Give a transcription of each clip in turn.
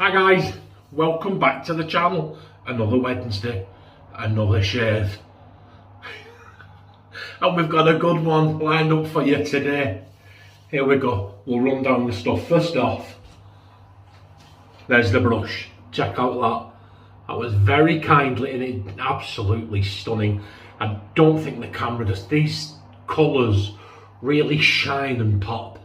Hi guys, welcome back to the channel. Another Wednesday, another shave. And we've got a good one lined up for you today. Here we go, we'll run down the stuff. First off, there's the brush. Check out that. That was very kindly and it absolutely stunning. I don't think the camera does. These colours really shine and pop.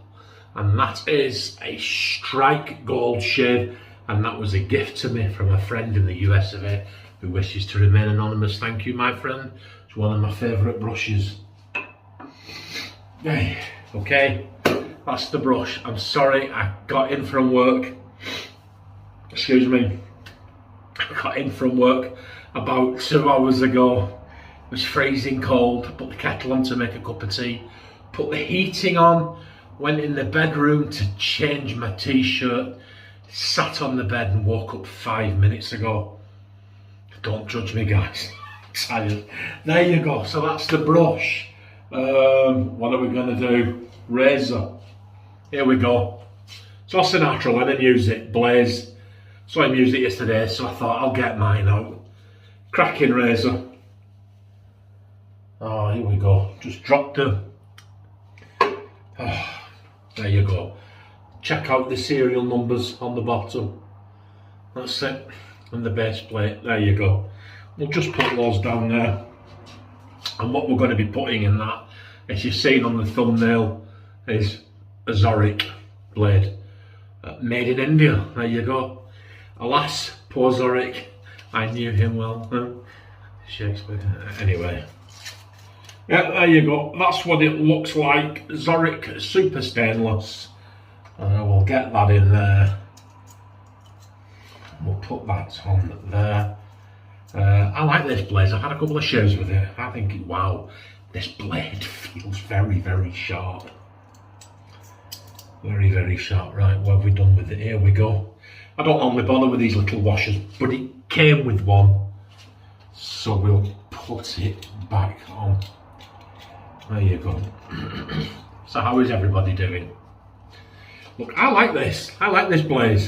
And that is a strike gold shade. And that was a gift to me from a friend in the US of A who wishes to remain anonymous. Thank you, my friend. It's one of my favourite brushes. Okay, that's the brush. I'm sorry, I got in from work. Excuse me. I got in from work about 2 hours ago. It was freezing cold. Put the kettle on to make a cup of tea. Put the heating on. Went in the bedroom to change my t-shirt. Sat on the bed and woke up 5 minutes ago. Don't judge me, guys. Tired. There you go. So that's the brush. What are we going to do? Razor. Here we go. So Sinatra, I didn't use it. Blaze. So I used it yesterday, so I thought I'll get mine out. Cracking razor. Oh, here we go. Just dropped them. Oh, there you go. Check out the serial numbers on the bottom. That's it. And the base plate. There you go. We'll just put those down there. And what we're going to be putting in that, as you've seen on the thumbnail, is a zorrik blade. Made in India. There you go. Alas, poor Zorrik. I knew him well. Shakespeare. Anyway. Yeah, there you go. That's what it looks like. Zorrik Super Stainless. We'll get that in there. We'll put that on there. I like this blade. I've had a couple of shaves with it. I think, wow, this blade feels very, very sharp. Very, very sharp. Right, what have we done with it? Here we go. I don't normally bother with these little washers, but it came with one. So we'll put it back on. There you go. So how is everybody doing? Look, I like this. I like this blade.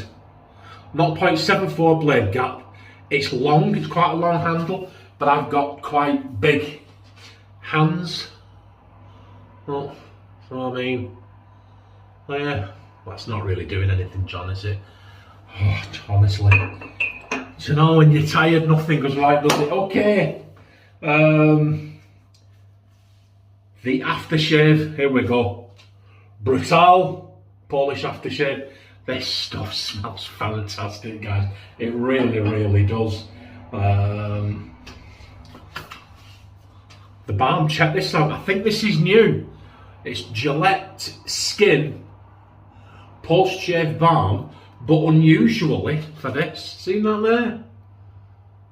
0.74 blade gap. It's long, it's quite a long handle, but I've got quite big hands. Oh, so I mean, yeah, that's not really doing anything, John, is it? Oh, honestly. So, you know, when you're tired, nothing goes right, does it? Okay. The aftershave, here we go. Brutal Polish aftershave. This stuff smells fantastic, guys. It really, really does. The balm, check this out. I think this is new. It's Gillette Skin post-shave balm, but unusually for this. See that there?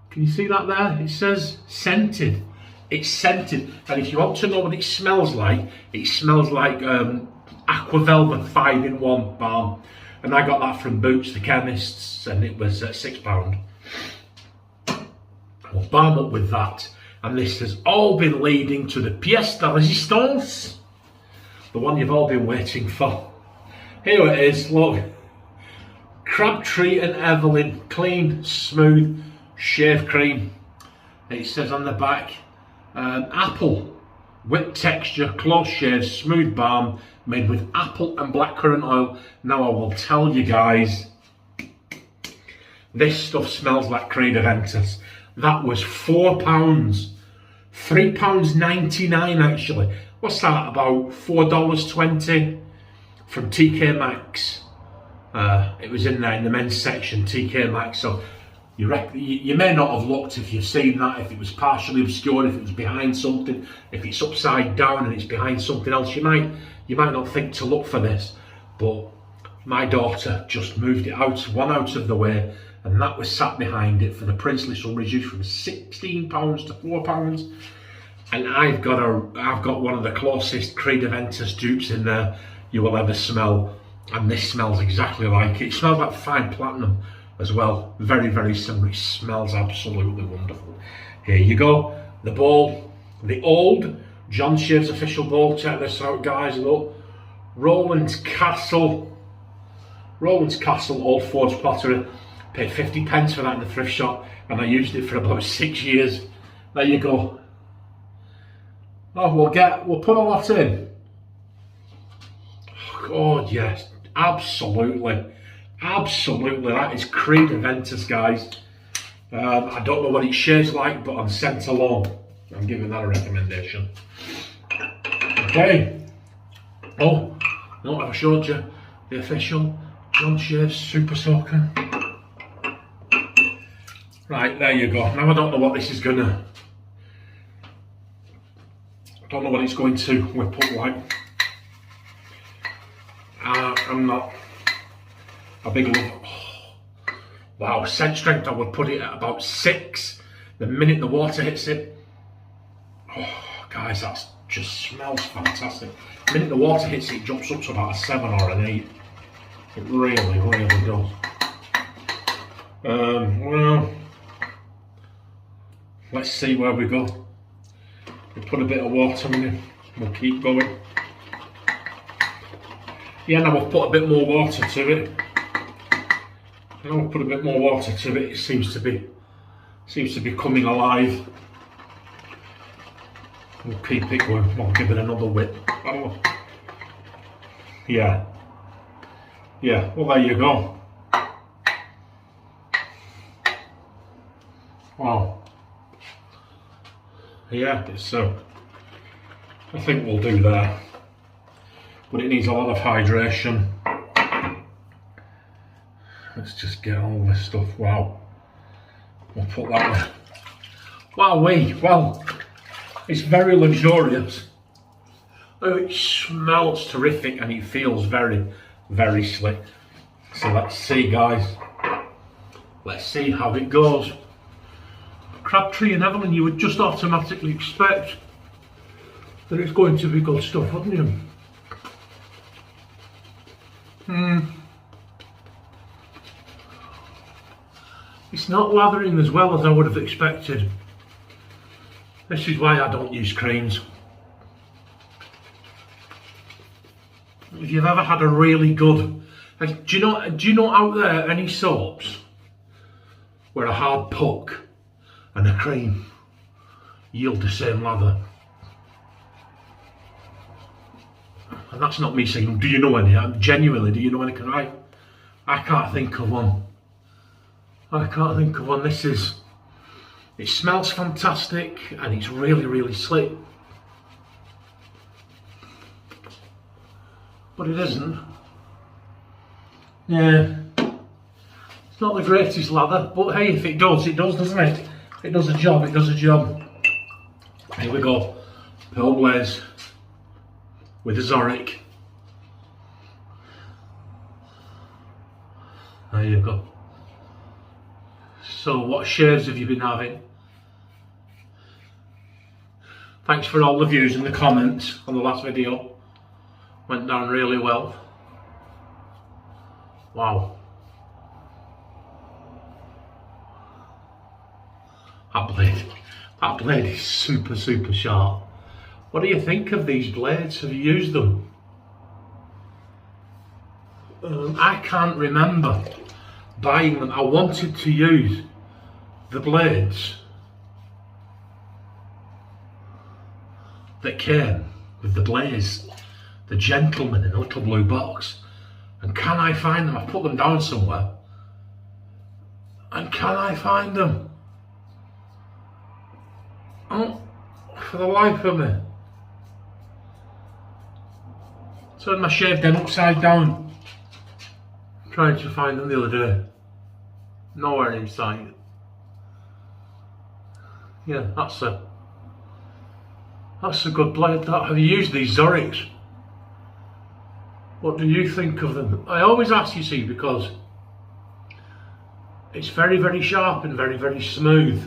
Can you see that there? It says scented. It's scented, and if you want to know what it smells like Aqua Velvet 5-in-1 balm. And I got that from Boots, the chemists, and it was £6. We'll balm up with that, and this has all been leading to the pièce de résistance, the one you've all been waiting for. Here it is, look. Crabtree and Evelyn clean, smooth shave cream. It says on the back, apple, whipped texture, close shave, smooth balm, made with apple and blackcurrant oil. Now I will tell you guys, this stuff smells like Creed Aventus. That was £4, £3.99 actually. What's that, about $4.20 from TK Maxx. It was in there in the men's section, TK Maxx. So you may not have looked if you've seen that, if it was partially obscured, if it was behind something, if it's upside down and it's behind something else, you might not think to look for this. But my daughter just moved it out, one out of the way, and that was sat behind it for the princely sum, reduced from £16 to £4. And I've got one of the closest Creed Aventus dupes in there you will ever smell, and this smells exactly like it. It smells like fine platinum as well. Very, very similar. It smells absolutely wonderful. Here you go. The bowl, the old John Shave's official bowl. Check this out, guys. Look, Roland's Castle Old Forge pottery. paid 50p for that in the thrift shop, and I used it for about 6 years. There you go. Oh, we'll put a lot in. God, yes, absolutely, absolutely. That is Creed Aventus, guys. I don't know what it shades like, but on scent alone, I'm giving that a recommendation. Okay. Oh, no, I've showed you the official John Shaves Super Soaker. Right, there you go. Now I don't know what this is gonna. I don't know what it's going to whip up like. I'm not a big lover. Oh, wow, scent strength, I would put it at about 6. The minute the water hits it. Oh, guys, that just smells fantastic. The minute the water hits it, it jumps up to about a 7 or an 8. It really, really does. Well, let's see where we go. We'll put a bit of water in it. We'll keep going. Yeah, now we'll put a bit more water to it. Now we'll put a bit more water to it. It seems to be coming alive. We'll keep it going. We'll give it another whip. Oh. Yeah. Yeah, well there you go. Wow. Yeah, it's I think we'll do that. But it needs a lot of hydration. Let's just get all this stuff. Wow. We'll put that there. Wowee. Well, it's very luxurious. Oh, it smells terrific and it feels very, very slick. So let's see, guys. Let's see how it goes. Crabtree and Evelyn, you would just automatically expect that it's going to be good stuff, wouldn't you? It's not lathering as well as I would have expected. This is why I don't use creams. If you've ever had a really good, do you know out there any soaps where a hard puck and a cream yield the same lather? And that's not me saying, do you know any? Genuinely, do you know any? Because I can't think of one. I can't think of one. It smells fantastic and it's really, really slick. But it isn't. Yeah. It's not the greatest lather, but hey, if it does, doesn't it? It does a job, it does a job. Here we go. Allways with a Zorrik. There you go. So what shaves have you been having? Thanks for all the views and the comments on the last video. Went down really well. Wow. That blade is super, super sharp. What do you think of these blades? Have you used them? I can't remember buying them. I wanted to use the blades that came with the blaze, the gentleman in a little blue box. And can I find them? I put them down somewhere. And can I find them? Oh, for the life of me. Turned my shaved head upside down trying to find them the other day. Nowhere in sight. Yeah, that's a good blade. Have you used these Zorriks? What do you think of them? I always ask, you see, because it's very, very sharp and very, very smooth.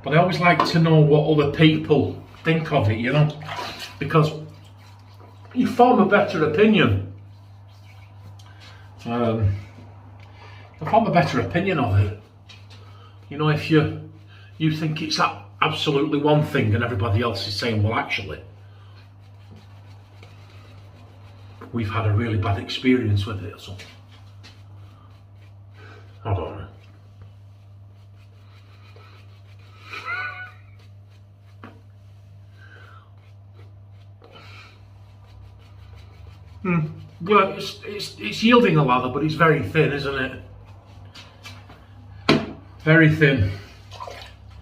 But I always like to know what other people think of it, you know, because you form a better opinion. I form a better opinion of it. You know, if you think it's absolutely one thing and everybody else is saying, well, actually, we've had a really bad experience with it or something. I don't know. Well, it's yielding a lather, but it's very thin, isn't it? Very thin,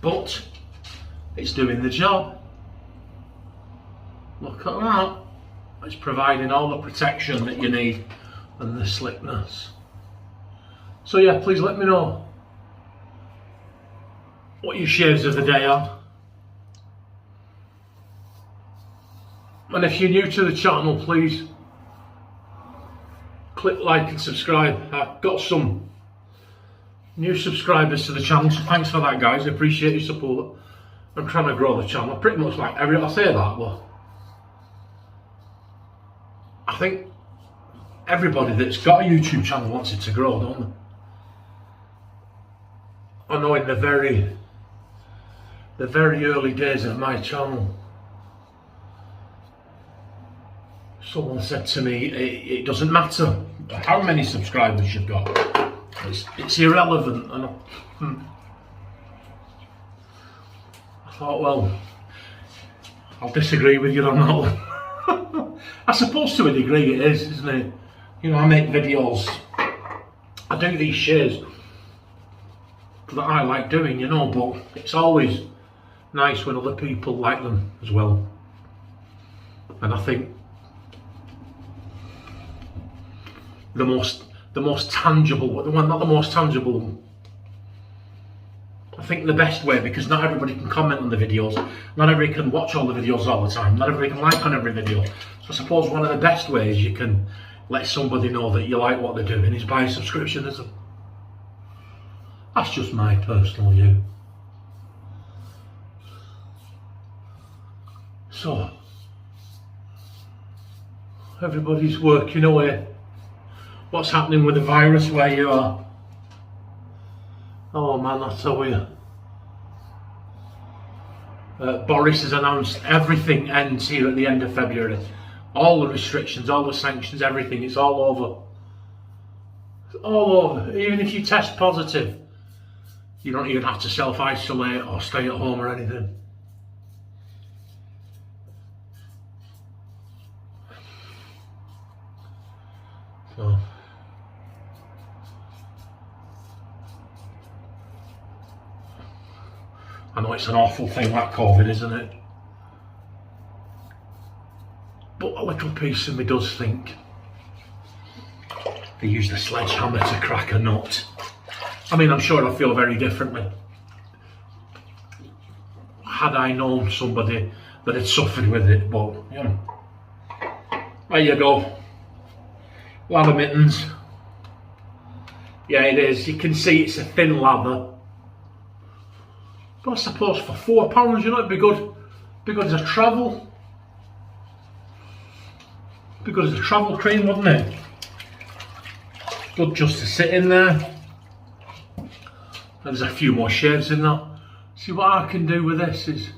but it's doing the job. Look at that. It's providing all the protection that you need and the slickness. So yeah, please let me know what your shaves of the day are. And if you're new to the channel, please click like and subscribe. I've got some new subscribers to the channel, so thanks for that, guys. I appreciate your support. I'm trying to grow the channel. Pretty much like I say that, but I think everybody that's got a YouTube channel wants it to grow, don't they? I know in the very early days of my channel, someone said to me, it doesn't matter how many subscribers you've got, it's irrelevant. And I thought, well, I'll disagree with you on that one. I suppose to a degree it is, isn't it? You know, I make videos, I do these shares that I like doing, you know, but it's always nice when other people like them as well. And I think the most tangible, not the most tangible, I think the best way, because not everybody can comment on the videos, not everybody can watch all the videos all the time, not everybody can like on every video. So I suppose one of the best ways you can let somebody know that you like what they're doing is by a subscription, isn't it? That's just my personal view. So, everybody's working away. What's happening with the virus where you are? Oh man, I tell you. Boris has announced everything ends here at the end of February. All the restrictions, all the sanctions, everything, it's all over. It's all over. Even if you test positive, you don't even have to self-isolate or stay at home or anything. So, I know it's an awful thing, like COVID, isn't it? But a little piece of me does think they used a sledgehammer to crack a nut. I mean, I'm sure I feel very differently had I known somebody that had suffered with it, but, you know, there you go. Lather mittens. Yeah, it is. You can see it's a thin lather. But I suppose for £4, you know, it'd be good. Be good as a travel. Be good as a travel cream, wouldn't it? Good just to sit in there. There's a few more shaves in that. See, what I can do with this is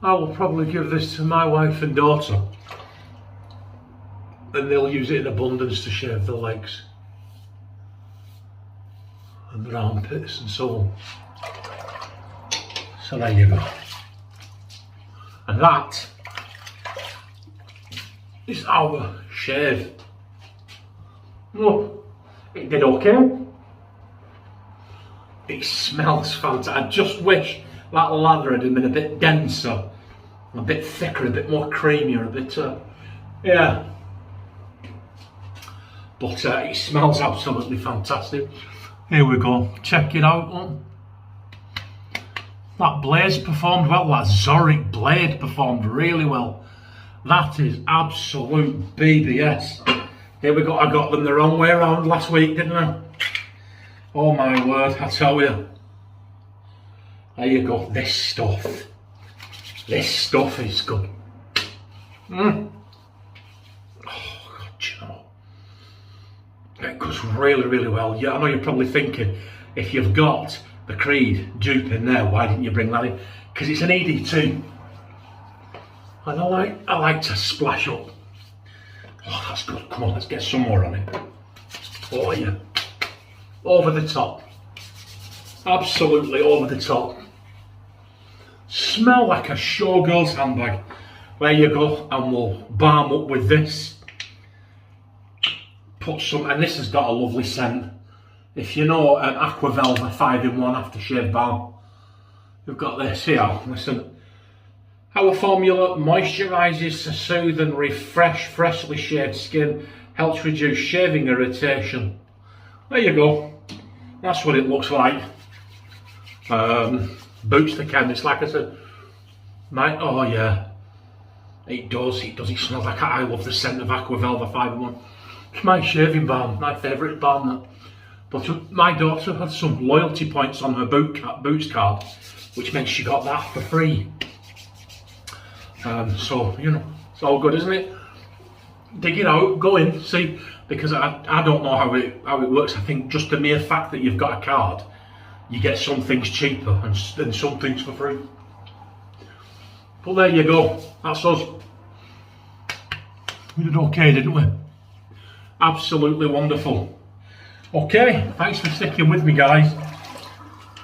I will probably give this to my wife and daughter, and they'll use it in abundance to shave their legs and their armpits and so on. So there you go. And that is our shave. Look, it did okay. It smells fantastic. I just wish that lather had been a bit denser, a bit thicker, a bit more creamier, a bit, yeah. But it smells absolutely fantastic. Here we go, check it out. That blaze performed well, that Zorrik blade performed really well. That is absolute BBS. Here we go, I got them the wrong way around last week, didn't I? Oh my word, I tell you. There you go, this stuff is good. Oh God, you know. It goes really, really well. Yeah, I know you're probably thinking, if you've got the Creed dupe in there, why didn't you bring that in? Because it's an ED2. And I like to splash up Oh, that's good. Come on, let's get some more on it. Oh yeah. Over the top. Absolutely over the top. Smell like a showgirl's handbag. There you go, and we'll balm up with this. Put some, and this has got a lovely scent. If you know an Aqua Velva 5-in-1 aftershave balm, we've got this here. Listen, our formula moisturises to soothe and refresh freshly shaved skin, helps reduce shaving irritation. There you go. That's what it looks like. Boots the chemist, like I said. Oh yeah, it does. It smells like, I love the scent of Aqua Velva 5-in-1. It's my shaving balm, my favourite balm. But my daughter had some loyalty points on her Boots card, which meant she got that for free. So, you know, it's all good, isn't it? Dig it out, go in, see, because I don't know how it works. I think just the mere fact that you've got a card, you get some things cheaper and some things for free. But there you go, that's us. We did okay, didn't we? Absolutely wonderful. Okay, thanks for sticking with me, guys.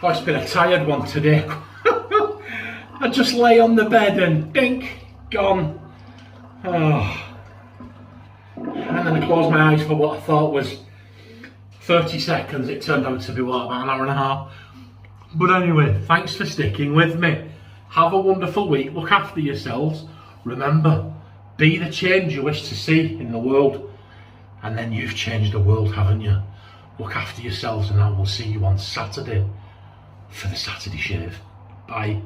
Oh, it's been a tired one today. I just lay on the bed and dink, gone. Oh. And then I closed my eyes for what I thought was 30 seconds. It turned out to be, what, about an hour and a half. But anyway, thanks for sticking with me. Have a wonderful week. Look after yourselves. Remember, be the change you wish to see in the world. And then you've changed the world, haven't you? Look after yourselves, and I will see you on Saturday for the Saturday shave. Bye.